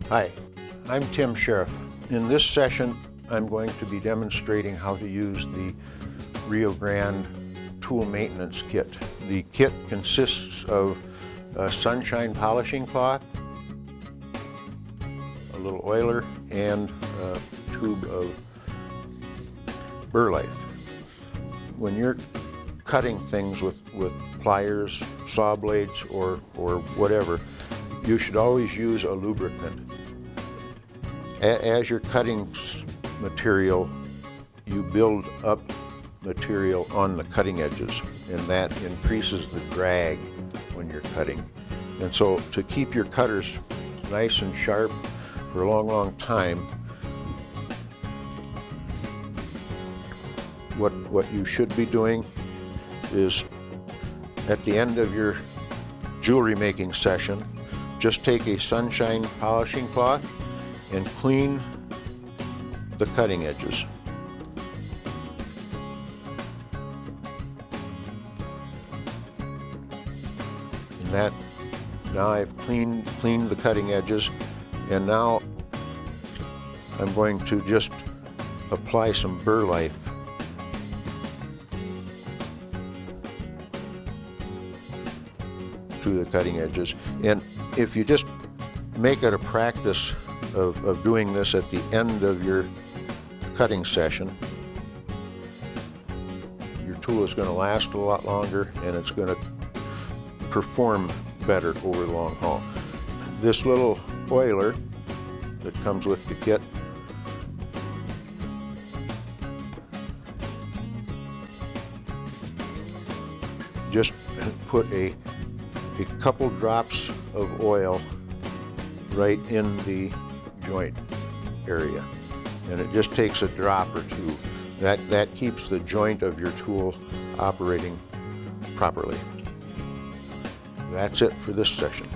Hi, I'm Tim Sheriff. In this session, I'm going to be demonstrating how to use the Rio Grande tool maintenance kit. The kit consists of a sunshine polishing cloth, a little oiler, and a tube of burr life. When you're cutting things with pliers, saw blades, or whatever, you should always use a lubricant. As you're cutting material, you build up material on the cutting edges, and that increases the drag when you're cutting. And so to keep your cutters nice and sharp for a long time, what you should be doing is at the end of your jewelry making session, just take a sunshine polishing cloth and clean the cutting edges. And that, now I've cleaned the cutting edges, and now I'm going to just apply some burr life to the cutting edges. And if you just make it a practice of doing this at the end of your cutting session, your tool is going to last a lot longer and it's going to perform better over the long haul. This little oiler that comes with the kit just put a couple drops of oil right in the joint area, and it just takes a drop or two. That keeps the joint of your tool operating properly. That's it for this session.